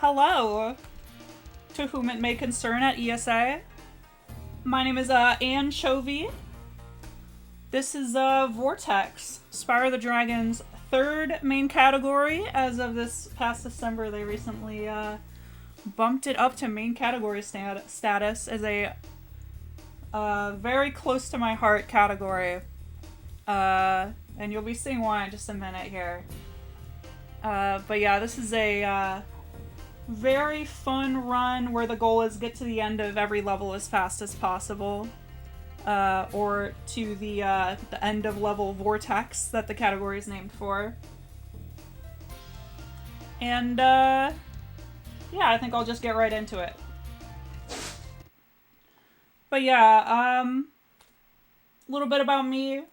Hello, to whom it may concern at ESA. My name is Anchovy. This is Vortex, Spyro the Dragon's third main category. As of this past December, they recently bumped it up to main category status as a very close to my heart category. And you'll be seeing why in just a minute here. But yeah, this is a very fun run where the goal is get to the end of every level as fast as possible. Or to the end of level Vortex that the category is named for. And yeah, I think I'll just get right into it. But yeah, a little bit about me.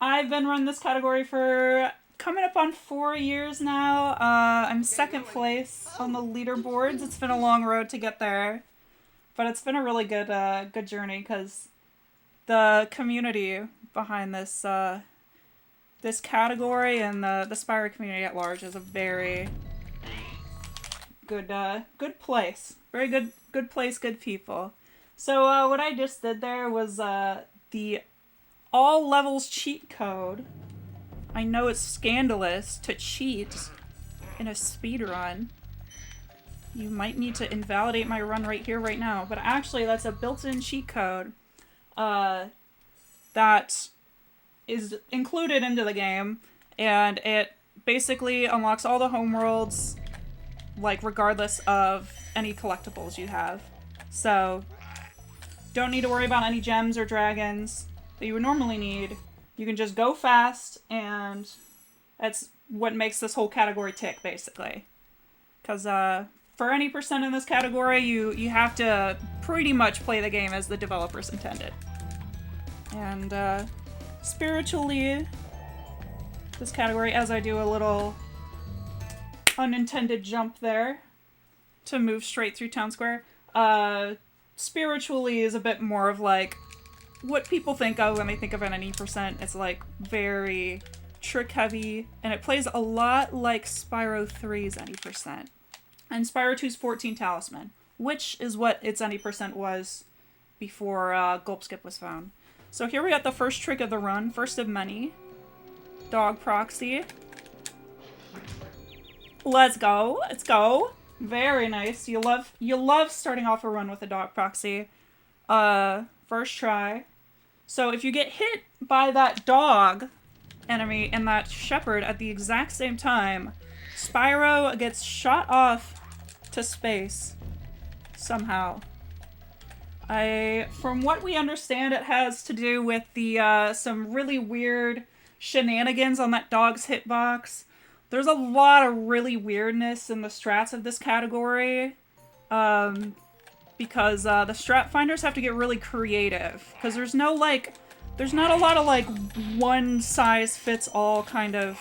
I've been running this category for coming up on 4 years now. I'm second place on the leaderboards. It's been a long road to get there, but it's been a really good good journey because the community behind this this category and the Spyro community at large is a very good good place. Very good place, good people. So what I just did there was the all levels cheat code. I know it's scandalous to cheat in a speedrun. You might need to invalidate my run right here, right now. But actually, that's a built-in cheat code that is included into the game. And it basically unlocks all the homeworlds, like, regardless of any collectibles you have. So, don't need to worry about any gems or dragons that you would normally need. You can just go fast, and that's what makes this whole category tick, basically. Because for any percent in this category, you have to pretty much play the game as the developers intended. And spiritually, this category, as I do a little unintended jump there to move straight through Town Square, spiritually is a bit more of like what people think of when they think of an NE%. It's like very trick heavy, and it plays a lot like Spyro 3's NE%. And Spyro 2's 14 Talisman, which is what its NE% was before Gulp Skip was found. So here we got the first trick of the run, first of many. Dog Proxy. Let's go, let's go. Very nice. You love starting off a run with a Dog Proxy. First try. So if you get hit by that dog enemy and that shepherd at the exact same time, Spyro gets shot off to space somehow. From what we understand, it has to do with the some really weird shenanigans on that dog's hitbox. There's a lot of really weirdness in the strats of this category. Because the strat finders have to get really creative. Because there's not a lot of like one size fits all kind of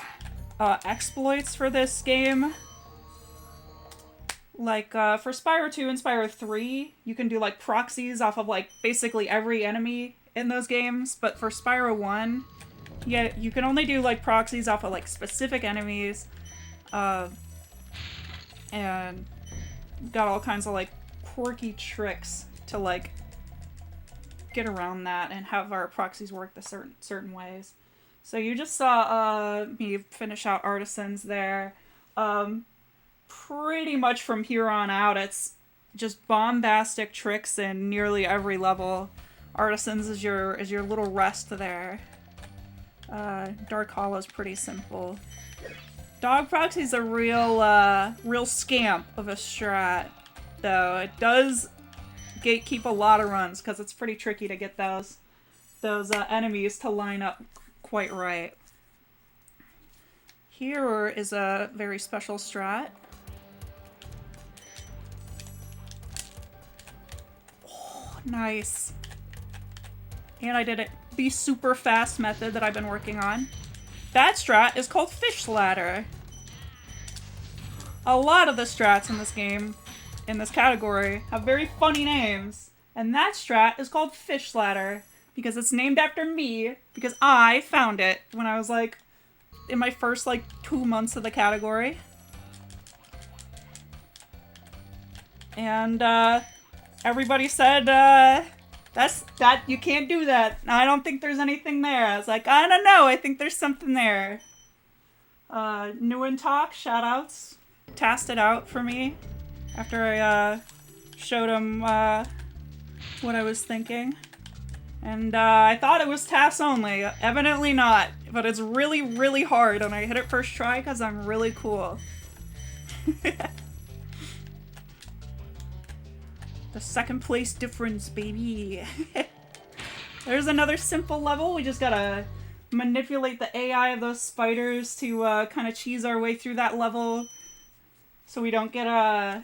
exploits for this game. Like for Spyro 2 and Spyro 3, you can do like proxies off of like basically every enemy in those games. But for Spyro 1, yeah, you can only do like proxies off of like specific enemies. And got all kinds of like quirky tricks to like get around that and have our proxies work the certain ways. So you just saw me finish out Artisans there. Pretty much from here on out, it's just bombastic tricks in nearly every level. Artisans is your little rest there. Dark Hollow's pretty simple. Dog Proxy's a real scamp of a strat, though. It does gatekeep a lot of runs because it's pretty tricky to get those enemies to line up quite right. Here is a very special strat. Oh, nice. And I did it the super fast method that I've been working on. That strat is called Fish Ladder. A lot of the strats in this game, in this category, have very funny names. And that strat is called Fish Ladder because it's named after me, because I found it when I was like in my first like 2 months of the category. And everybody said you can't do that. I don't think there's anything there. I was like, I don't know, I think there's something there. New and Talk, shoutouts, tasked it out for me after I showed him what I was thinking. And I thought it was TAS only. Evidently not. But it's really, really hard, and I hit it first try because I'm really cool. The second place difference, baby. There's another simple level. We just gotta manipulate the AI of those spiders to kind of cheese our way through that level so we don't get a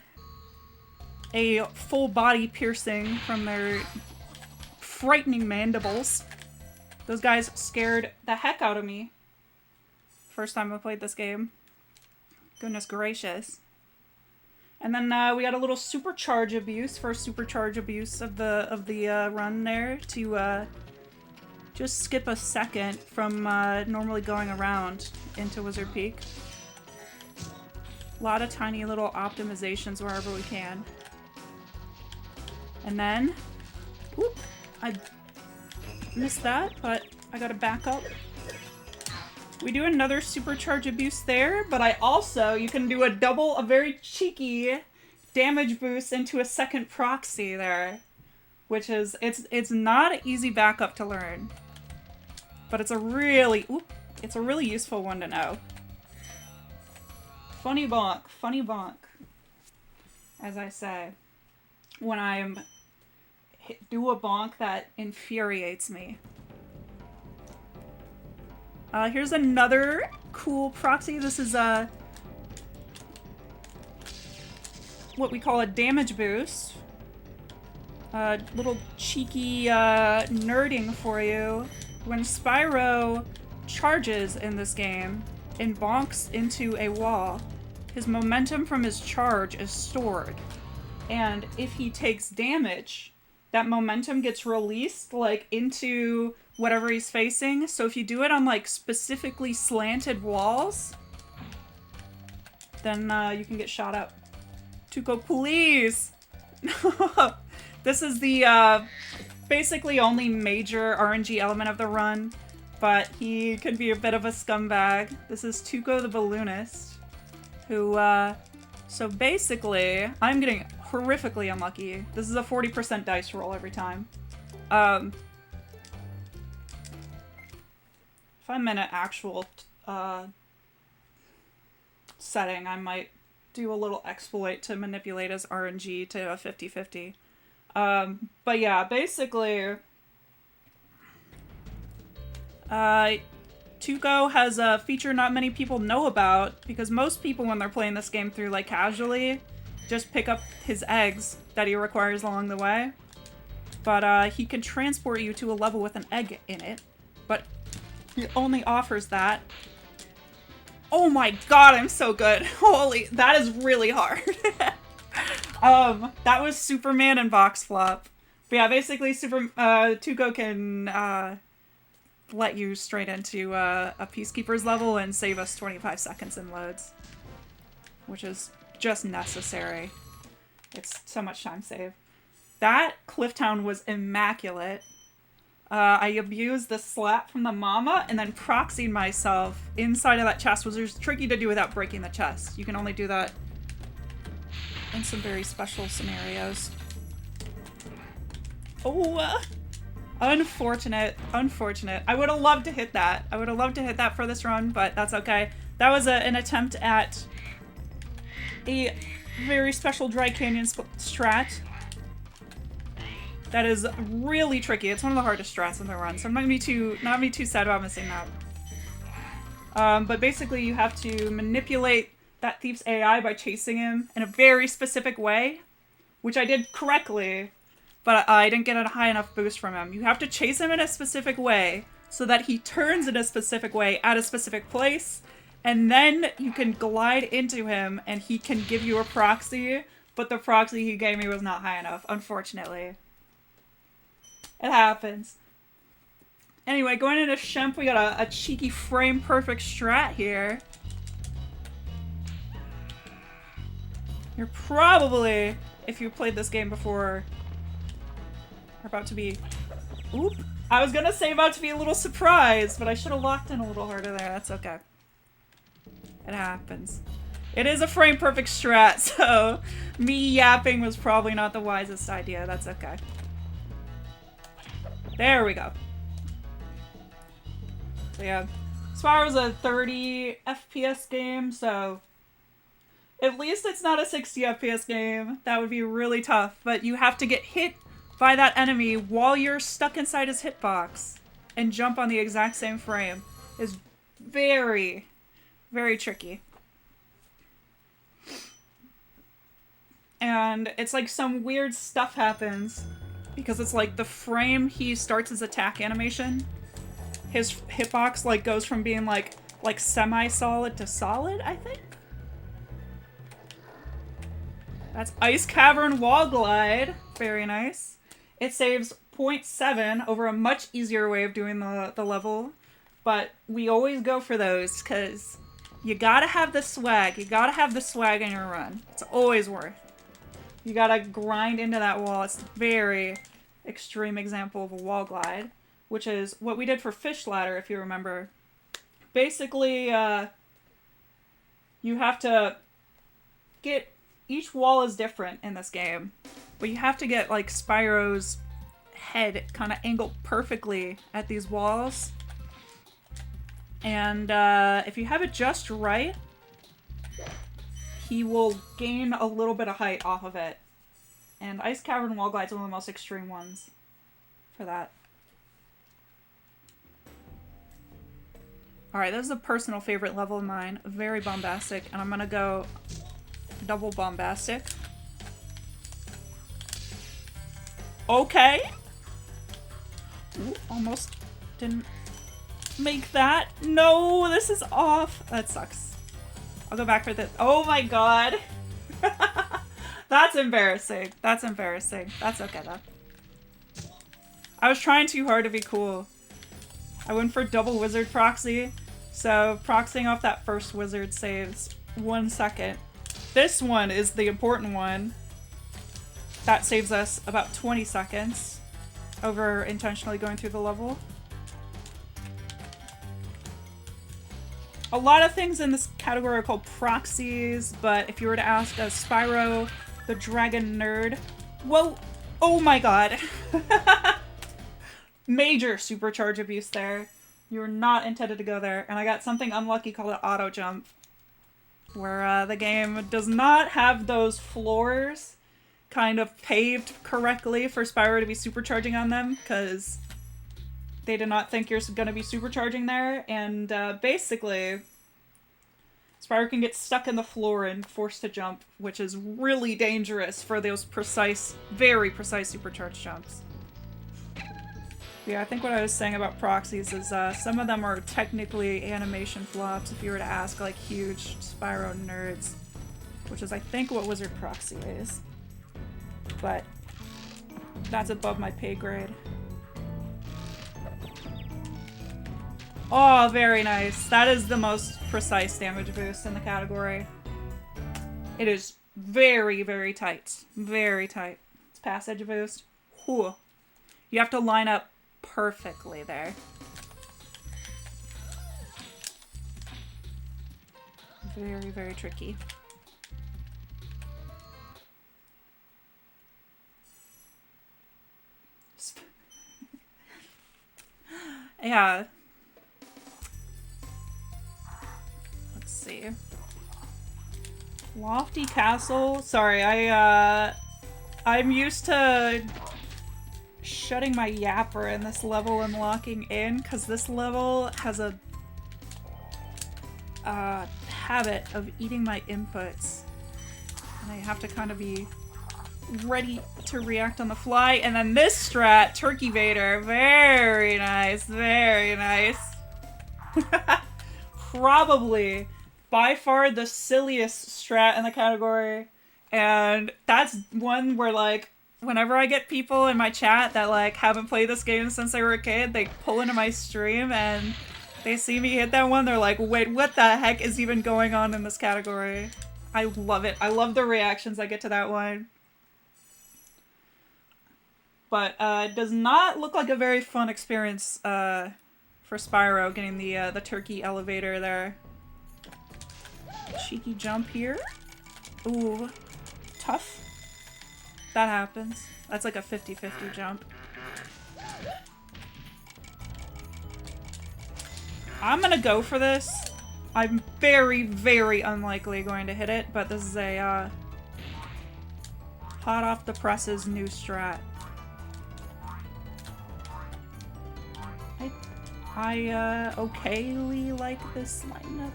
full body piercing from their frightening mandibles. Those guys scared the heck out of me. First time I played this game. Goodness gracious. And then we got a little supercharge abuse, first supercharge abuse of the run there to just skip a second from normally going around into Wizard Peak. A lot of tiny little optimizations wherever we can. And then, whoop, I missed that, but I gotta back up. We do another supercharge abuse there, but I also, you can do a very cheeky damage boost into a second proxy there, which is, it's not an easy backup to learn, but it's a really useful one to know. Funny bonk, as I say, when I'm do a bonk that infuriates me. Here's another cool proxy. This is what we call a damage boost. Little cheeky nerding for you. When Spyro charges in this game and bonks into a wall, his momentum from his charge is stored. And if he takes damage, that momentum gets released, like, into whatever he's facing. So if you do it on, like, specifically slanted walls, then you can get shot up. Tuco, please! This is the basically only major RNG element of the run, but he can be a bit of a scumbag. This is Tuco the Balloonist, who, so basically, I'm getting horrifically unlucky. This is a 40% dice roll every time. If I'm in an actual setting, I might do a little exploit to manipulate his RNG to a 50-50. But yeah, basically, Tuco has a feature not many people know about, because most people, when they're playing this game through, like, casually, just pick up his eggs that he requires along the way. But he can transport you to a level with an egg in it, but he only offers that. Oh my god, I'm so good. Holy, that is really hard. That was Superman and Vox Flop. But yeah, basically Tuco can let you straight into a Peacekeeper's level and save us 25 seconds in loads, which is just necessary. It's so much time saved. That Clifftown was immaculate. I abused the slap from the mama and then proxied myself inside of that chest, which is tricky to do without breaking the chest. You can only do that in some very special scenarios. Oh, unfortunate. I would have loved to hit that. I would have loved to hit that for this run, but that's okay. That was an attempt at a very special Dry Canyon strat that is really tricky. It's one of the hardest strats in the run, so I'm not gonna be too sad about missing that. But basically, you have to manipulate that thief's AI by chasing him in a very specific way, which I did correctly, but I didn't get a high enough boost from him. You have to chase him in a specific way so that he turns in a specific way at a specific place, and then you can glide into him and he can give you a proxy, but the proxy he gave me was not high enough, unfortunately. It happens. Anyway, going into Shemp, we got a cheeky frame-perfect strat here. You're probably, if you played this game before, are about to be... Oop! I was gonna say about to be a little surprised, but I should have locked in a little harder there. That's okay. It happens. It is a frame-perfect strat, so me yapping was probably not the wisest idea. That's okay. There we go. So yeah, Spyro's a 30 FPS game, so at least it's not a 60 FPS game. That would be really tough, but you have to get hit by that enemy while you're stuck inside his hitbox and jump on the exact same frame. Is very, very tricky. And it's like some weird stuff happens because it's like the frame he starts his attack animation, his hitbox like goes from being like semi-solid to solid, I think. That's Ice Cavern Wall Glide. Very nice. It saves 0.7 over a much easier way of doing the level, but we always go for those because you gotta have the swag. You gotta have the swag in your run. It's always worth. You gotta grind into that wall. It's a very extreme example of a wall glide, which is what we did for Fish Ladder, if you remember. Basically, you have to get... Each wall is different in this game, but you have to get, like, Spyro's head kind of angled perfectly at these walls. And if you have it just right, he will gain a little bit of height off of it. And Ice Cavern Wall Glide is one of the most extreme ones for that. Alright, this is a personal favorite level of mine. Very bombastic, and I'm gonna go double bombastic. Okay. Ooh, almost didn't make that. No, this is off. That sucks. I'll go back for this. Oh my god. That's embarrassing. That's embarrassing. That's okay though. I was trying too hard to be cool. I went for double wizard proxy. So proxying off that first wizard saves 1 second. This one is the important one. That saves us about 20 seconds over intentionally going through the level. A lot of things in this category are called proxies, but if you were to ask a Spyro the Dragon nerd, well, oh my god. Major supercharge abuse there. You were not intended to go there, and I got something unlucky called an auto jump, where the game does not have those floors kind of paved correctly for Spyro to be supercharging on them, because they did not think you're going to be supercharging there, and basically, Spyro can get stuck in the floor and forced to jump, which is really dangerous for those precise, very precise supercharged jumps. Yeah, I think what I was saying about proxies is some of them are technically animation flops if you were to ask like huge Spyro nerds, which is I think what Wizard Proxy is. But that's above my pay grade. Oh, very nice. That is the most precise damage boost in the category. It is very, very tight. Very tight. It's passage boost. Whew. You have to line up perfectly there. Very, very tricky. Yeah. Let's see. Lofty Castle. Sorry, I'm used to shutting my yapper in this level and locking in, because this level has a habit of eating my inputs. And I have to kind of be ready to react on the fly. And then this strat, Turkey Vader, very nice, very nice. Probably by far the silliest strat in the category. And that's one where, like, whenever I get people in my chat that, like, haven't played this game since they were a kid, they pull into my stream and they see me hit that one, they're like, wait, what the heck is even going on in this category? I love it. I love the reactions I get to that one. But it does not look like a very fun experience for Spyro getting the turkey elevator there. Cheeky jump here. Ooh. Tough. That happens. That's like a 50-50 jump. I'm gonna go for this. I'm very, very unlikely going to hit it, but this is a hot off the presses new strat. I okayly like this lineup.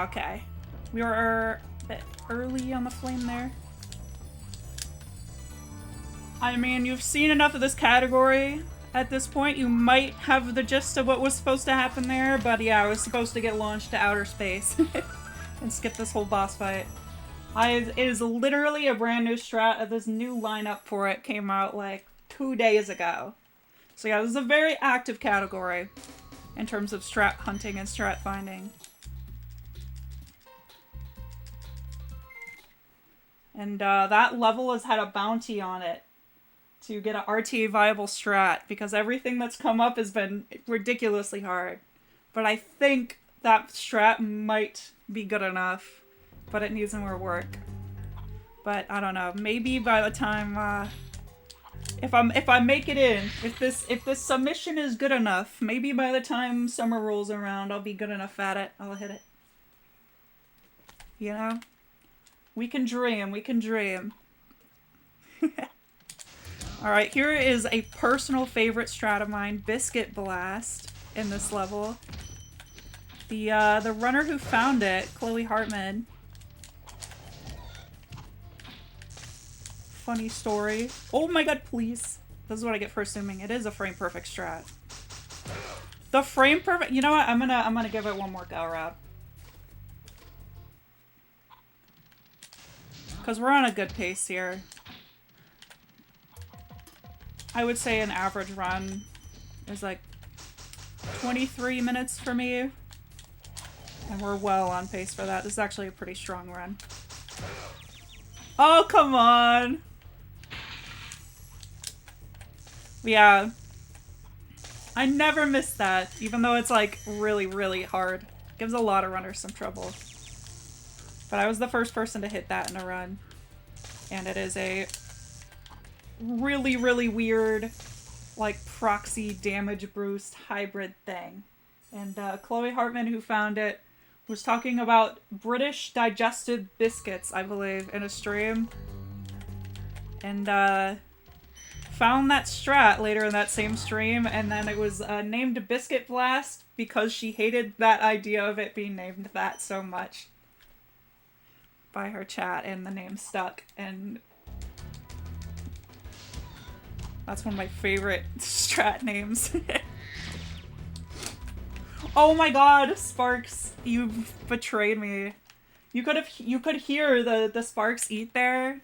Okay. We were a bit early on the flame there. I mean, you've seen enough of this category. At this point, you might have the gist of what was supposed to happen there, but yeah, I was supposed to get launched to outer space and skip this whole boss fight. It is literally a brand new strat. This new lineup for it came out like 2 days ago. So yeah, this is a very active category in terms of strat hunting and strat finding. And that level has had a bounty on it to get an RTA viable strat, because everything that's come up has been ridiculously hard. But I think that strat might be good enough, but it needs more work. But I don't know, maybe by the time if I make it in, if this submission is good enough, maybe by the time summer rolls around, I'll be good enough at it. I'll hit it. You know? We can dream, we can dream. Alright, here is a personal favorite strat of mine, Biscuit Blast, in this level. The runner who found it, Chloe Hartman. Funny story. Oh my god, please. This is what I get for assuming. It is a frame perfect strat. The frame perfect, you know what? I'm gonna give it one more go around. Because we're on a good pace here. I would say an average run is like 23 minutes for me. And we're well on pace for that. This is actually a pretty strong run. Oh, come on! Yeah. I never miss that, even though it's like really, really hard. Gives a lot of runners some trouble. But I was the first person to hit that in a run. And it is a really, really weird, like, proxy damage boost hybrid thing. And Chloe Hartman, who found it, was talking about British digestive biscuits, I believe, in a stream. And found that strat later in that same stream, and then it was named Biscuit Blast because she hated that idea of it being named that so much by her chat, and the name stuck. And that's one of my favorite strat names. Oh my god, Sparks, you've betrayed me. You could hear the Sparks eat there.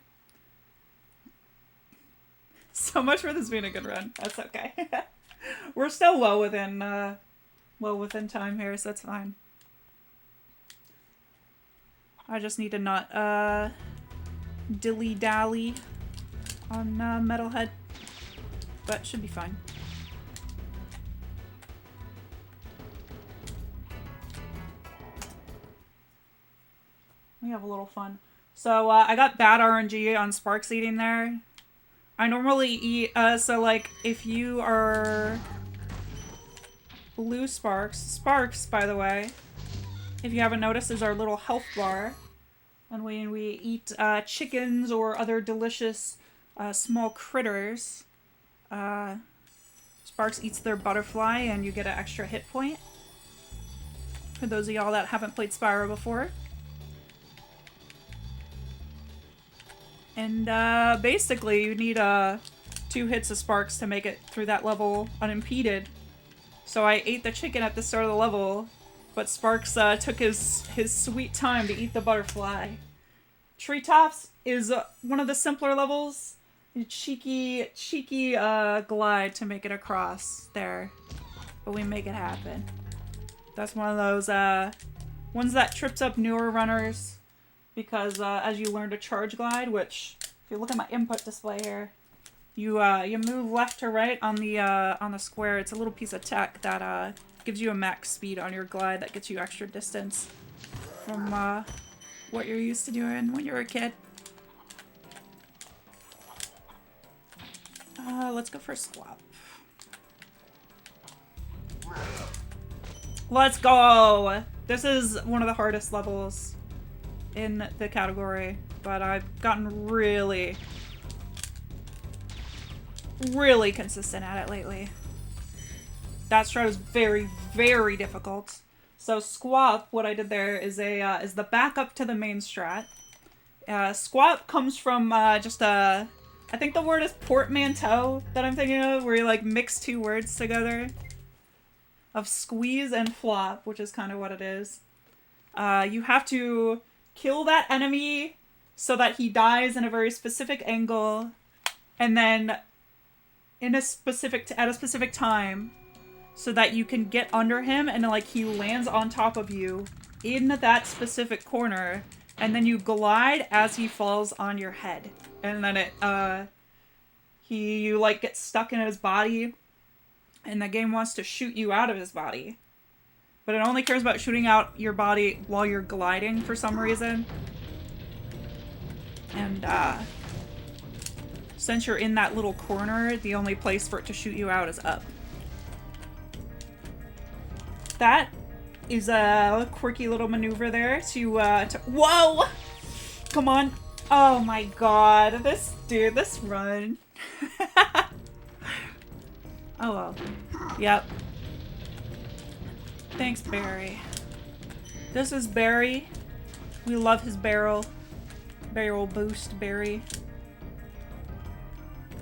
So much for this being a good run. That's okay. We're still well within time here, so that's fine. I just need to not dilly-dally on Metalhead. But should be fine. We have a little fun. So I got bad RNG on Sparks eating there. I normally eat, so like if you are blue Sparks, by the way, if you haven't noticed, is our little health bar. And when we eat chickens or other delicious small critters, Sparks eats their butterfly and you get an extra hit point. For those of y'all that haven't played Spyro before. And basically you need 2 hits of Sparks to make it through that level unimpeded. So I ate the chicken at the start of the level, but Sparks took his sweet time to eat the butterfly. Treetops is one of the simpler levels. Cheeky glide to make it across there. But we make it happen. That's one of those ones that trips up newer runners because as you learn to charge glide, which if you look at my input display here, you move left to right on the square. It's a little piece of tech that gives you a max speed on your glide that gets you extra distance from what you're used to doing when you're a kid. Let's go for a squat. Let's go! This is one of the hardest levels in the category, but I've gotten really consistent at it lately. That strat was very, very difficult. So squat, what I did there is the backup to the main strat. Squat comes from just a, I think the word is portmanteau that I'm thinking of, where you like mix two words together. Of squeeze and flop, which is kind of what it is. You have to kill that enemy so that he dies in a very specific angle, and then at a specific time, so that you can get under him and like he lands on top of you in that specific corner, and then you glide as he falls on your head, and then you like get stuck in his body. And the game wants to shoot you out of his body. But it only cares about shooting out your body while you're gliding for some reason. And, since you're in that little corner, the only place for it to shoot you out is up. That is a quirky little maneuver there to whoa! Come on. Oh my god. This run. Oh well. Yep. Thanks, Barry. This is Barry. We love his barrel. Barrel boost, Barry.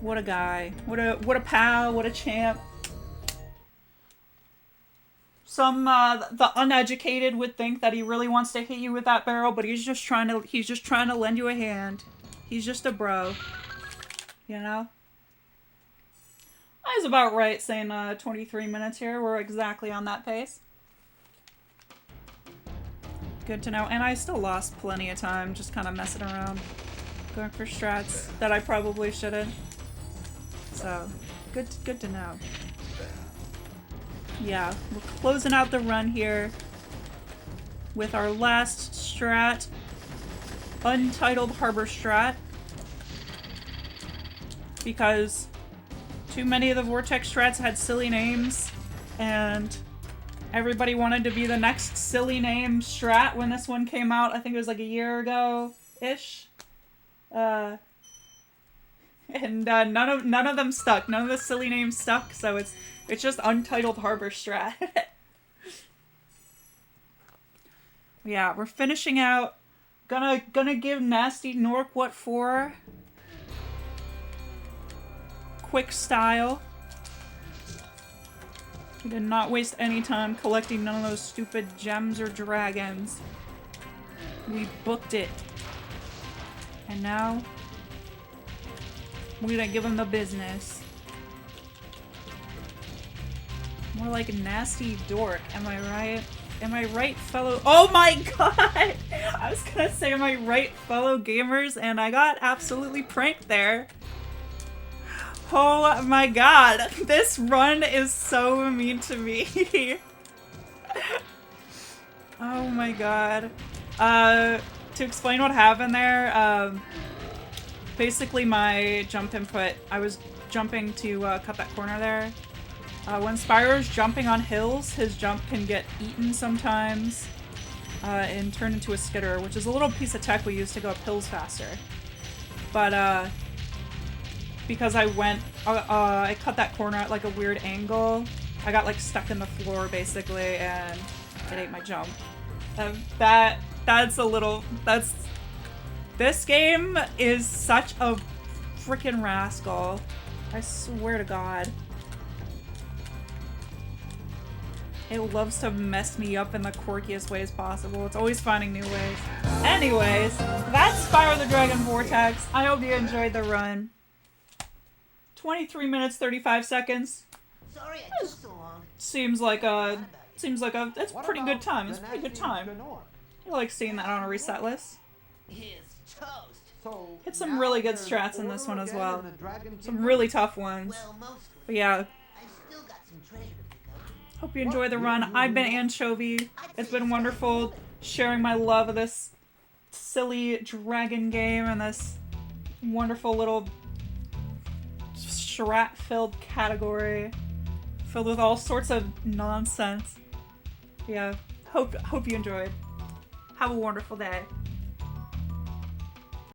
What a guy. What a pal, what a champ. Some the uneducated would think that he really wants to hit you with that barrel, but he's just trying to lend you a hand. He's just a bro. You know? I was about right saying 23 minutes here. We're exactly on that pace. Good to know. And I still lost plenty of time just kind of messing around. Going for strats that I probably shouldn't. So, good to know. Yeah, we're closing out the run here with our last strat. Untitled Harbor Strat. Because too many of the Vortex strats had silly names, and everybody wanted to be the next silly name strat when this one came out. I think it was like a year ago-ish. And none of them stuck. None of the silly names stuck, so it's just Untitled Harbor Strat. Yeah, we're finishing out. Gonna give Nasty Nork what for? Quick style. We did not waste any time collecting none of those stupid gems or dragons. We booked it. And now we're gonna give him the business. More like Nasty Dork, am I right? Am I right, fellow— oh my god! I was gonna say, am I right, fellow gamers? And I got absolutely pranked there. Oh my god, this run is so mean to me. Oh my god. To explain what happened there, basically my jump input, I was jumping to cut that corner there. When Spyro's jumping on hills, his jump can get eaten sometimes and turn into a skitter, which is a little piece of tech we use to go up hills faster. But because I cut that corner at like a weird angle, I got like stuck in the floor basically, and it ate my jump. This game is such a freaking rascal. I swear to God. It loves to mess me up in the quirkiest ways possible. It's always finding new ways. Anyways, that's Spyro the Dragon Vortex. I hope you enjoyed the run. 23 minutes, 35 seconds. Sorry, I took so long. Seems like a Seems like it's a pretty good time. It's a pretty good time. I like seeing that on a reset list. Hit some really good strats in this one as well. Some really tough ones. But yeah. Hope you enjoy the run. I've been Anchovy. It's been wonderful sharing my love of this silly dragon game and this wonderful little strat-filled category filled with all sorts of nonsense. Yeah. Hope you enjoyed. Have a wonderful day.